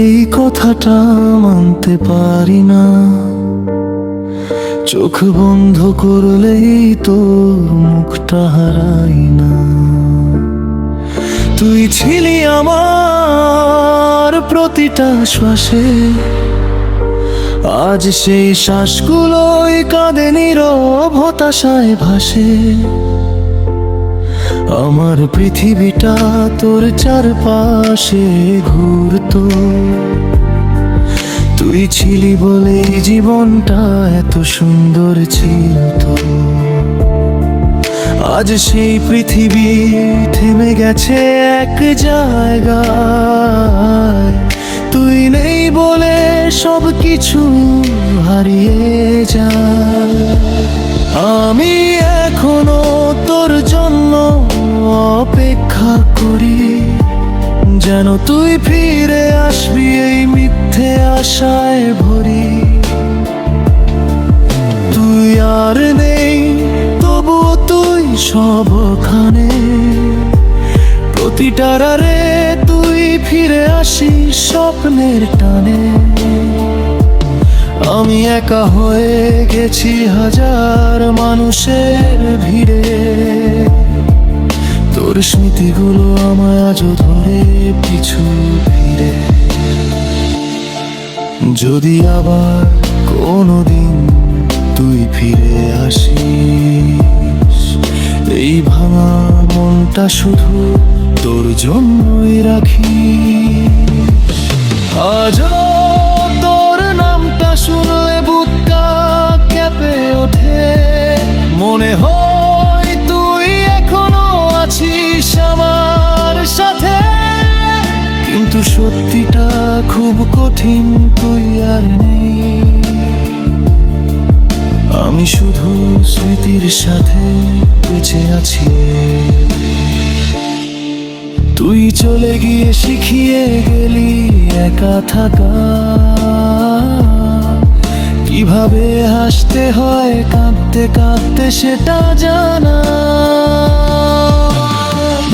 এই কথাটা মানতে পারি না। চোখ বন্ধ করলেই তোর মুখটা হারাই না। তুই ছিলি আমার প্রতিটা শ্বাসে, আজ সেই শ্বাসগুলোই কাঁদে নীরব হতাশায় ভাসে। আমার পৃথিবীটা তোর চারপাশে ঘুরতো, তুই ছিলি বলে জীবনটা এত সুন্দর ছিল তো। আজ সেই পৃথিবী থেমে গেছে এক জায়গায়, তুই নেই বলে সব কিছু হারিয়ে যায়। আমি এখনো তোর জন্য অপেক্ষা করি, যেন তুই ফিরে আসবি এই মিথ্যে আশায় ভরি। তুই আর নেই তবুও তুই সবখানে, প্রতিটা রাতে তুই ফিরে আসিস স্বপ্নের টানে। আমি একা হয়ে গেছি হাজার মানুষের ভিড়ে, তোর স্মৃতিগুলো আমায় আজও ধরে পিছু ফিরে। যদি আবার কোনোদিন তুই ফিরে আসিস, এই ভাঙা মনটা শুধু তোর জন্যই রাখি। আজও তোর নামটা শুনলে বুকটা কেঁপে ওঠে, মনে হয় তুই এখনো আছিস আমার সাথে। কিন্তু সত্যিটা খুব কঠিন, তুই আর নেই। আমি শুধু স্মৃতির সাথে বেঁচে আছি। তুই চলে গিয়ে শিখিয়ে গেলি একা থাকা, কিভাবে হাসতে হয় কাঁদতে কাঁদতে সেটা জানা।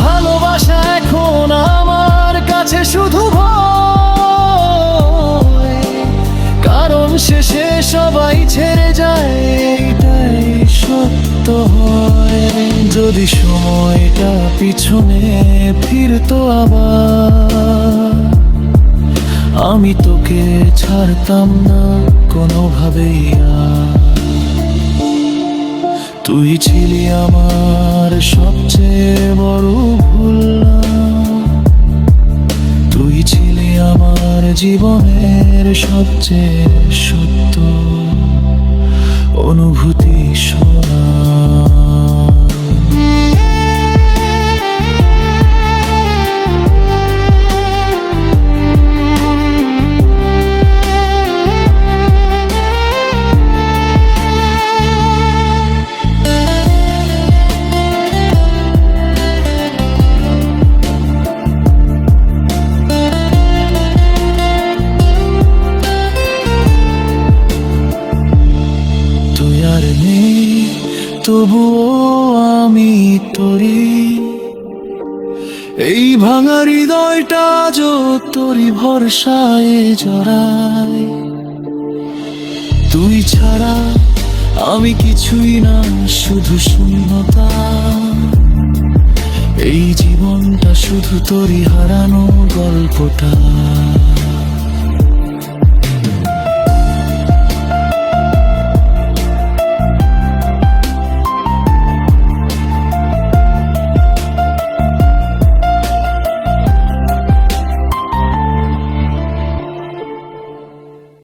ভালোবাসা এখন আমার কাছে শুধু ভয়, কারণ শেষে সবাই ছেড়ে যায়, এটাই সত্য হয়। যদি সময়টা পিছনে ফিরতো আবার, আমি তোকে ছাড়তাম না কোনোভাবেই আর। তুই ছিলি আমার সবচেয়ে বড় ভুল, তুই ছিলি আমার জীবনের সবচেয়ে সত্য অনুভূতি শোনা। তবুও আমি তোরি, এই ভাঙা হৃদয়টা যো তোরি ভরসায় জড়ায়। তুই ছাড়া আমি কিছুই না, শুধু শূন্যতা। এই জীবনটা শুধু তোরি হারানো গল্পটা।